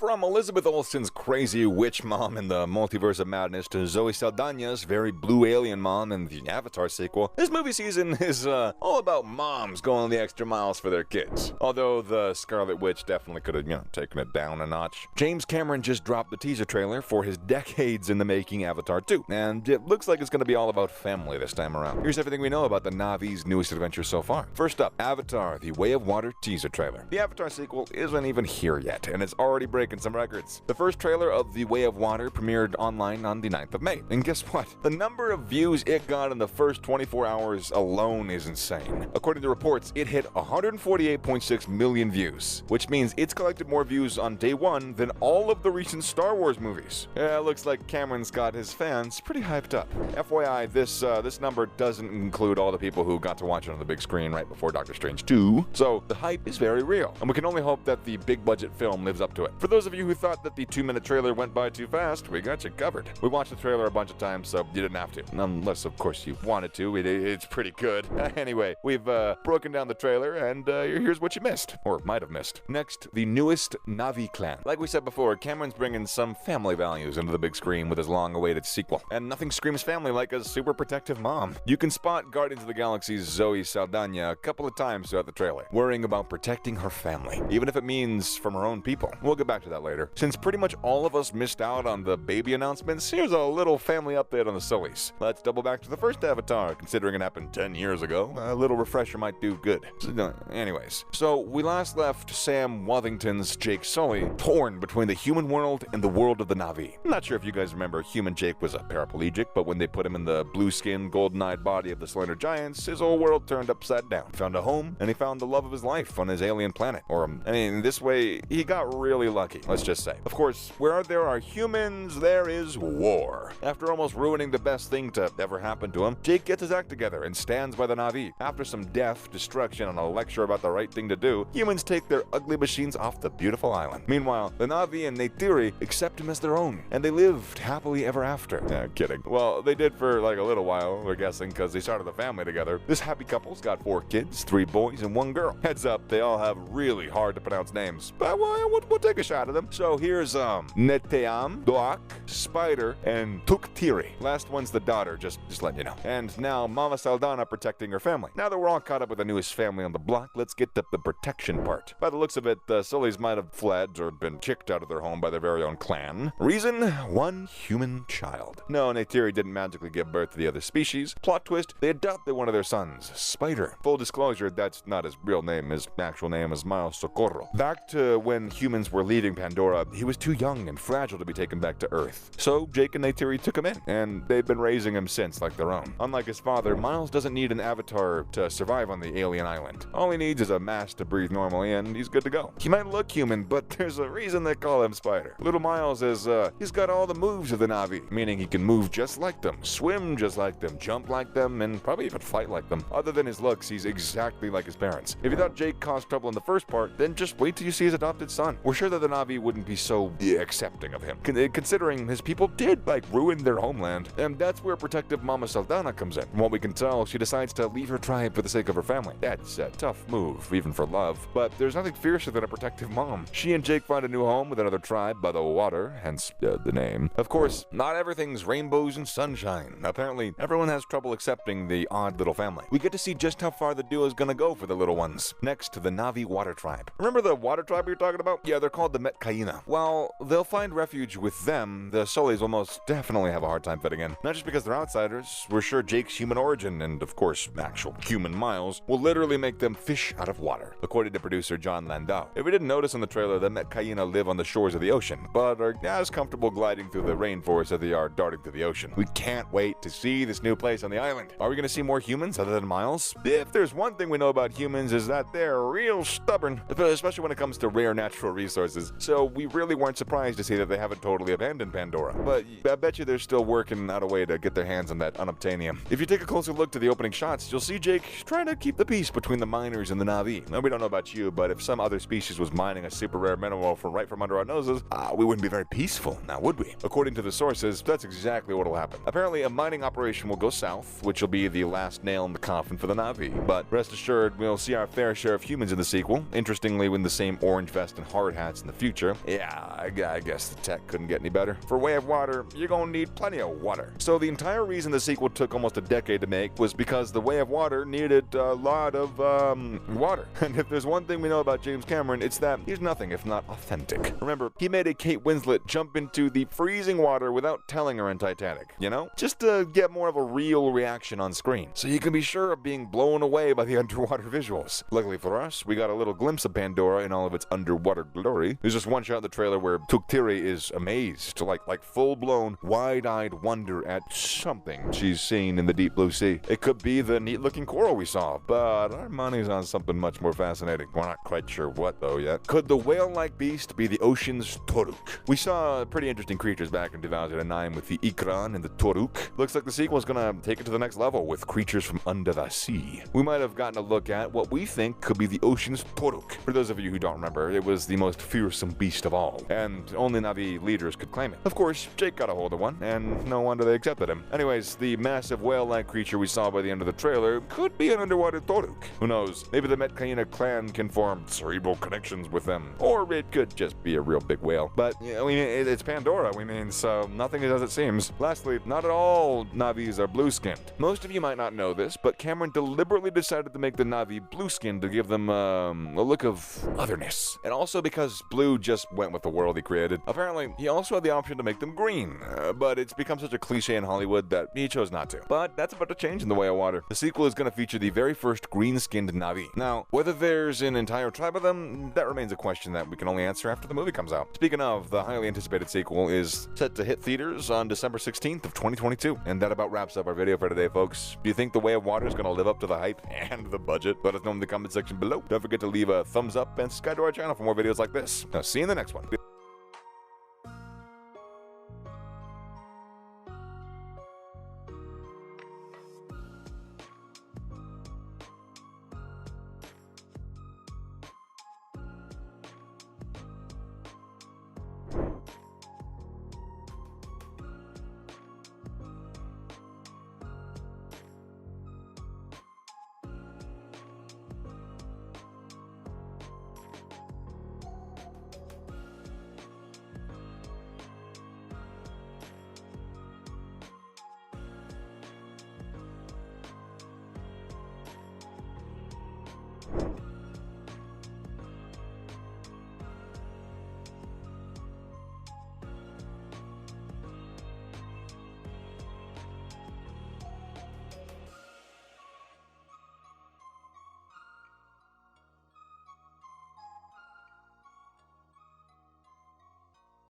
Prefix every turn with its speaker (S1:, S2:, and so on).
S1: From Elizabeth Olsen's crazy witch mom in the Multiverse of Madness to Zoe Saldana's very blue alien mom in the Avatar sequel, this movie season is all about moms going the extra miles for their kids. Although the Scarlet Witch definitely could have, taken it down a notch. James Cameron just dropped the teaser trailer for his decades in the making Avatar 2, and it looks like it's going to be all about family this time around. Here's everything we know about the Navi's newest adventure so far. First up, Avatar: The Way of Water teaser trailer. The Avatar sequel isn't even here yet, and it's already breaking some records. The first trailer of The Way of Water premiered online on the 9th of May. And guess what? The number of views it got in the first 24 hours alone is insane. According to reports, it hit 148.6 million views, which means it's collected more views on day one than all of the recent Star Wars movies. Yeah, it looks like Cameron's got his fans pretty hyped up. FYI, this number doesn't include all the people who got to watch it on the big screen right before Doctor Strange 2, so the hype is very real, and we can only hope that the big budget film lives up to it. For those of you who thought that the 2-minute trailer went by too fast, we got you covered. We watched the trailer a bunch of times, so you didn't have to. Unless, of course, you wanted to. It's pretty good. Anyway, we've broken down the trailer, and here's what you missed. Or might have missed. Next, the newest Navi Clan. Like we said before, Cameron's bringing some family values into the big screen with his long-awaited sequel. And nothing screams family like a super protective mom. You can spot Guardians of the Galaxy's Zoe Saldana a couple of times throughout the trailer, worrying about protecting her family, even if it means from her own people. We'll get back to that later. Since pretty much all of us missed out on the baby announcements, here's a little family update on the Sullys. Let's double back to the first Avatar, considering it happened 10 years ago. A little refresher might do good. Anyways, so we last left Sam Worthington's Jake Sully torn between the human world and the world of the Navi. I'm not sure if you guys remember, human Jake was a paraplegic, but when they put him in the blue-skinned, golden-eyed body of the Slender Giants, his whole world turned upside down. He found a home, and he found the love of his life on his alien planet. This way, he got really lucky, let's just say. Of course, where there are humans, there is war. After almost ruining the best thing to ever happen to him, Jake gets his act together and stands by the Navi. After some death, destruction, and a lecture about the right thing to do, humans take their ugly machines off the beautiful island. Meanwhile, the Navi and Neytiri accept him as their own, and they lived happily ever after. Kidding. Well, they did for like a little while, we're guessing, because they started a family together. This happy couple's got 4 kids, 3 boys, and 1 girl. Heads up, they all have really hard to pronounce names, but we'll take a shot at them. So here's Neteam, Doak, Spider, and Tuktiri. Last one's the daughter, just letting you know. And now Mama Saldana protecting her family. Now that we're all caught up with the newest family on the block, let's get to the protection part. By the looks of it, the Sullys might have fled or been kicked out of their home by their very own clan. Reason? 1 human child. No, Neytiri didn't magically give birth to the other species. Plot twist, they adopted one of their sons, Spider. Full disclosure, that's not his real name. His actual name is Miles Socorro. Back to when humans were leaving Pandora, he was too young and fragile to be taken back to Earth. So Jake and Neytiri took him in, and they've been raising him since like their own. Unlike his father, Miles doesn't need an avatar to survive on the alien island. All he needs is a mask to breathe normally, and he's good to go. He might look human, but there's a reason they call him Spider. Little Miles is, he's got all the moves of the Navi, meaning he can move just like them, swim just like them, jump like them, and probably even fight like them. Other than his looks, he's exactly like his parents. If you thought Jake caused trouble in the first part, then just wait till you see his adopted son. We're sure that the Navi wouldn't be so accepting of him, considering his people did, ruin their homeland. And that's where protective Mama Saldana comes in. From what we can tell, she decides to leave her tribe for the sake of her family. That's a tough move, even for love, but there's nothing fiercer than a protective mom. She and Jake find a new home with another tribe by the water, hence the name. Of course, not everything's rainbows and sunshine. Apparently, everyone has trouble accepting the odd little family. We get to see just how far the duo is gonna go for the little ones. Next, the Navi water tribe. Remember the water tribe we were talking about? Yeah, they're called the Kaina. While they'll find refuge with them, the Sullys will most definitely have a hard time fitting in. Not just because they're outsiders, we're sure Jake's human origin and, of course, actual human Miles will literally make them fish out of water, according to producer Jon Landau. If we didn't notice in the trailer, the Kaina live on the shores of the ocean, but are as comfortable gliding through the rainforest as they are darting through the ocean. We can't wait to see this new place on the island. Are we going to see more humans other than Miles? If there's one thing we know about humans is that they're real stubborn, especially when it comes to rare natural resources, so we really weren't surprised to see that they haven't totally abandoned Pandora. But I bet you they're still working out a way to get their hands on that unobtainium. If you take a closer look to the opening shots, you'll see Jake trying to keep the peace between the miners and the Navi. Now, we don't know about you, but if some other species was mining a super rare mineral from right from under our noses, we wouldn't be very peaceful, now would we? According to the sources, that's exactly what will happen. Apparently, a mining operation will go south, which will be the last nail in the coffin for the Navi. But rest assured, we'll see our fair share of humans in the sequel, interestingly with the same orange vest and hard hats in the future. future. Yeah, I guess the tech couldn't get any better. For Way of Water, you're gonna need plenty of water. So the entire reason the sequel took almost a decade to make was because The Way of Water needed a lot of, water. And if there's one thing we know about James Cameron, it's that he's nothing if not authentic. Remember, he made a Kate Winslet jump into the freezing water without telling her in Titanic, you know? Just to get more of a real reaction on screen, so you can be sure of being blown away by the underwater visuals. Luckily for us, we got a little glimpse of Pandora in all of its underwater glory. There's just one shot in the trailer where Neytiri is amazed, like full-blown, wide-eyed wonder at something she's seen in the deep blue sea. It could be the neat-looking coral we saw, but our money's on something much more fascinating. We're not quite sure what, though, yet. Could the whale-like beast be the ocean's Toruk? We saw pretty interesting creatures back in 2009 with the Ikran and the Toruk. Looks like the sequel is gonna take it to the next level with creatures from under the sea. We might have gotten a look at what we think could be the ocean's Toruk. For those of you who don't remember, it was the most fearsome beast of all, and only Navi leaders could claim it. Of course, Jake got a hold of one, and no wonder they accepted him. Anyways, the massive whale-like creature we saw by the end of the trailer could be an underwater Toruk. Who knows? Maybe the Kaina clan can form cerebral connections with them, or it could just be a real big whale. But, I mean, it's Pandora, so nothing is as it seems. Lastly, not at all Navis are blue-skinned. Most of you might not know this, but Cameron deliberately decided to make the Navi blue-skinned to give them a look of otherness. And also because blue just went with the world he created. Apparently, he also had the option to make them green, but it's become such a cliche in Hollywood that he chose not to. But that's about to change in The Way of Water. The sequel is going to feature the very first green-skinned Navi. Now, whether there's an entire tribe of them, that remains a question that we can only answer after the movie comes out. Speaking of, the highly anticipated sequel is set to hit theaters on December 16th of 2022. And that about wraps up our video for today, folks. Do you think The Way of Water is going to live up to the hype and the budget? Let us know in the comment section below. Don't forget to leave a thumbs up and subscribe to our channel for more videos like this. Now, see you in the next one.